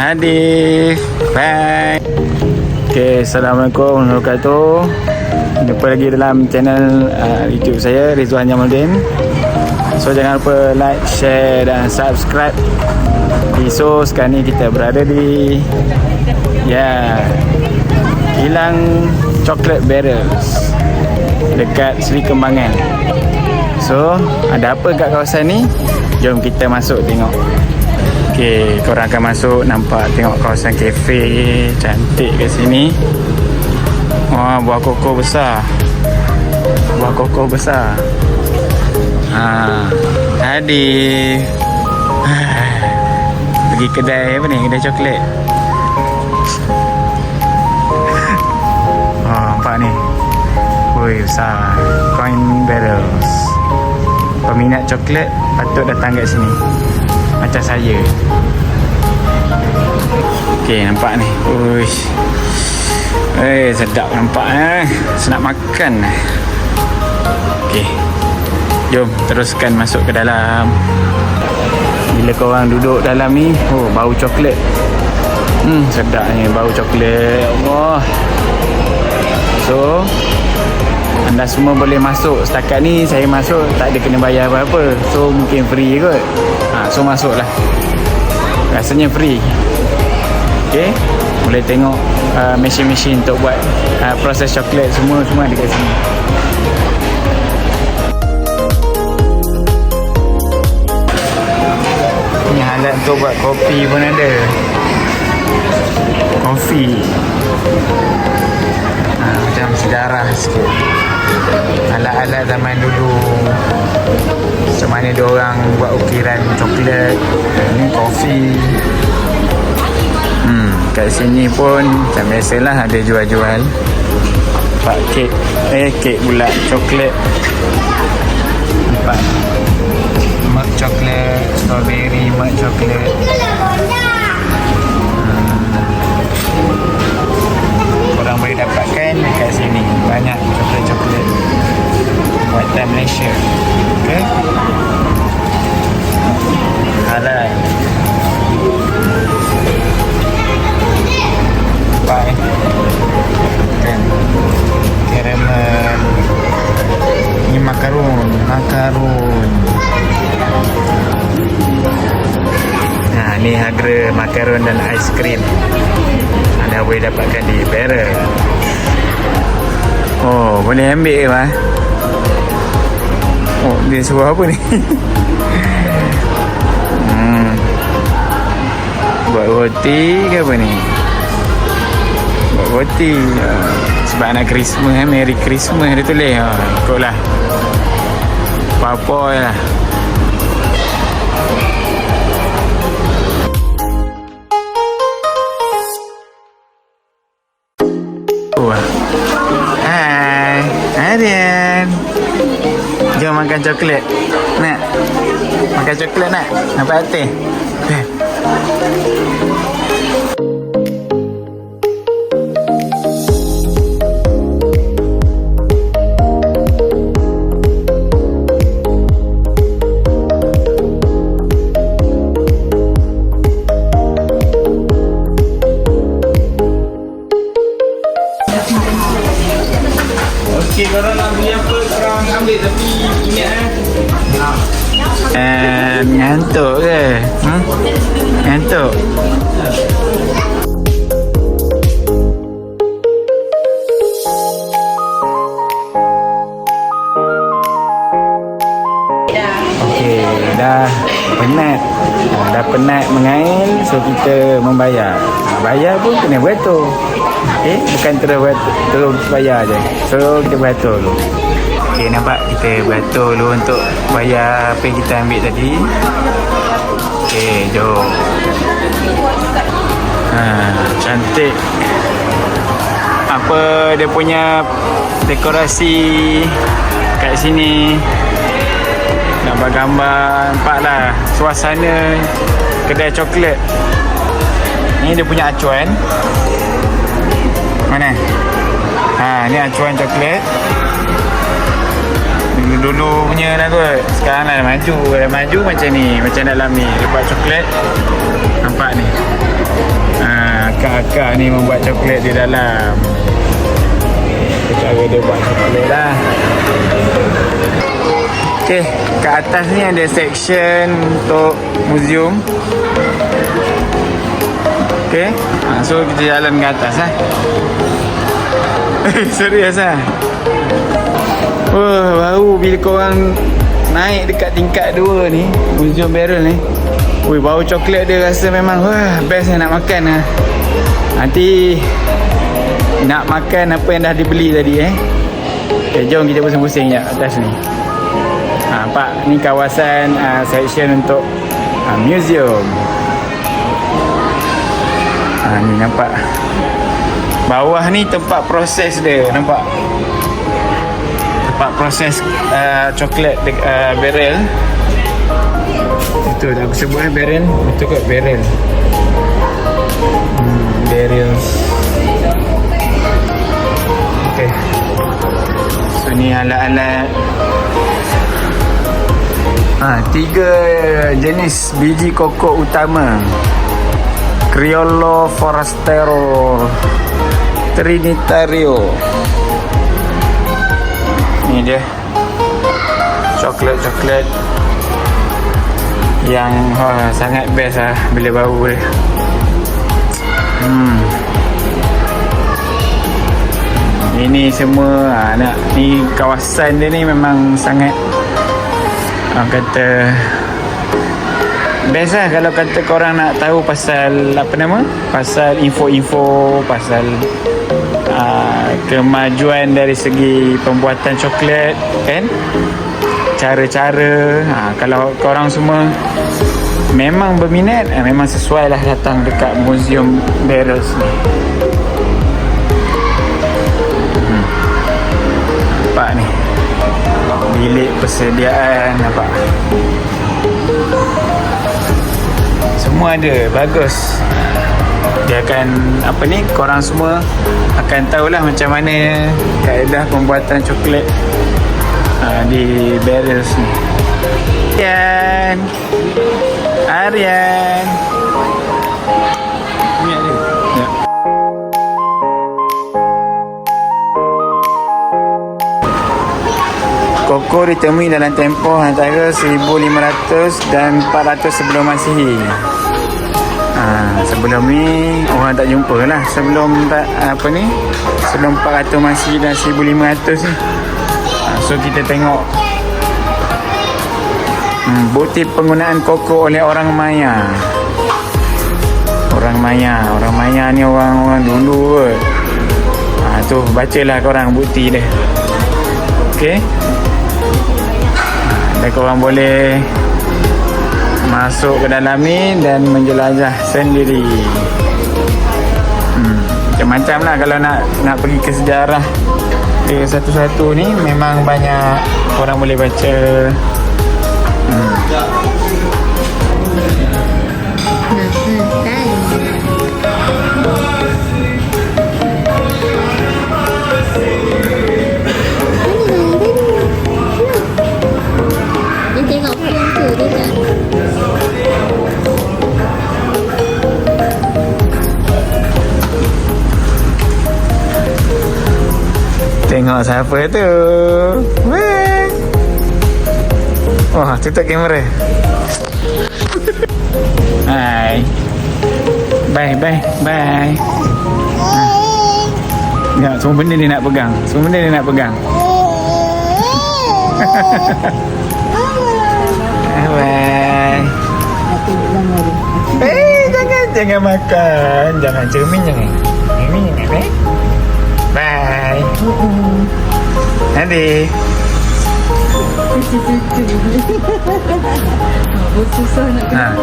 Hadif. Bye. Okay, Assalamualaikum warahmatullahi wabarakatuh. Jumpa lagi dalam channel YouTube saya, Rizwan Jamaluddin. So jangan lupa like, share dan subscribe. So sekarang ni kita berada di kilang Chocolate Barrels dekat Seri Kembangan. So ada apa kat kawasan ni? Jom kita masuk tengok. Okay, korang akan masuk, nampak, tengok kawasan kafe cantik kat sini. Wah, buah koko besar. Buah koko besar. Tadi pergi kedai apa ni? Kedai coklat. Nampak ni. Woi, besar. Coin barrels. Peminat coklat patut datang kat sini. Macam saya. Okey, nampak ni. Uish. Sedap nampak . Senap makan . Okey. Jom teruskan masuk ke dalam. Bila korang duduk dalam ni, bau coklat. Sedapnya bau coklat. Allah. So anda semua boleh masuk. Setakat ni saya masuk tak ada kena bayar apa-apa. So mungkin free kot. So masuklah. Rasanya free. Okay, boleh tengok mesin-mesin untuk buat proses coklat semua ada kat sini. Ni alat untuk buat kopi pun ada. Kopi macam sejarah sikit. Alat-alat zaman dulu, macam mana diorang buat ukiran coklat. Ni kopi. Kat sini pun macam biasalah ada jual-jual. Nampak kek. Kek bulat coklat. Nampak milk coklat, strawberry milk coklat. Korang boleh dapatkan dekat sini. Banyak coklat-coklat buatan Malaysia. Okay, halal. Nampak kan? Caramel. Ni makaron. Ni harga makaron dan aiskrim. Anda boleh dapatkan di barrel. Boleh ambil ke mah? Dia suruh apa ni? Buat roti ke apa ni? Buat roti. Sebab nak Christmas, Merry Christmas dia tulis. Ikutlah. Apa-apa je lah. Hai Arian. Jom makan coklat. Nak? Makan coklat nak? Nampak hati? Okey, korang nak beli apa, korang ambil, tapi ingat ngantuk ke? Ngantuk? Okey, dah penat. Dah penat mengail, so kita membayar. Bayar pun kena beratur. Bukan terus bayar je. So kita beratur dulu. Okay, nampak kita beratur dulu untuk bayar apa yang kita ambil tadi. Okay, jom. Cantik. Apa dia punya dekorasi kat sini. Gambar-gambar. Nampaklah suasana kedai coklat. Ni dia punya acuan. Mana? Ni acuan coklat. Dulu punya lah kot. Sekarang dah maju. Dah maju macam ni. Macam dalam ni. Lepas coklat. Nampak ni. Kakak ni membuat coklat di dalam. Cara dia buat coklat lah. Okay, kat atas ni ada section untuk museum. Okay, so kita jalan ke atas lah. Serius lah. Wah, baru bila korang naik dekat tingkat 2 ni, Museum Barrel ni. Ui, bau coklat dia rasa memang wah, best nak makan lah. Nanti nak makan apa yang dah dibeli tadi Okay, jom kita pusing-pusing je atas ni. Nampak ni kawasan section untuk museum. Ni nampak. Bawah ni tempat proses dia, nampak? Tempat proses coklat barrel. Itu dah aku sebut barrel. Betul kot barrel. Barrels. Okay. So ni alat-alat. 3 jenis biji kokok utama. Criollo, Forastero, Trinitario. Ni dia coklat-coklat yang sangat best lah bila bau dia. Ini semua ni kawasan dia ni memang sangat kata best lah kalau kata korang nak tahu pasal pasal info-info pasal kemajuan dari segi pembuatan coklat kan, cara-cara. Kalau korang semua memang berminat, memang sesuai lah datang dekat Museum Barrels ni. Nampak ni bilik persediaan, nampak semua ada, bagus. Dia akan korang semua akan tahulah macam mana kaedah pembuatan coklat di barrels ni. Aryan ni ada ya. Koko ditemui dalam tempoh antara 1500 dan 400 sebelum Masihi. Sebelum ni orang tak jumpa lah. Sebelum 400 Masihi dan 1500 ni. So kita tengok bukti penggunaan koko oleh orang Maya. Orang Maya ni orang dulu kot. Tu bacalah korang bukti dia. Okey. Dan korang boleh masuk ke dalam ni dan menjelajah sendiri. Macam-macam lah kalau nak pergi ke sejarah dia satu-satu ni, memang banyak orang boleh baca. Tengok siapa tu. Wah, tutup kamera. Hai. Bye. Ya, semua benda dia nak pegang. Bye. Jangan makan. Jangan cermin. Bye. Nanti. Susah nak kena.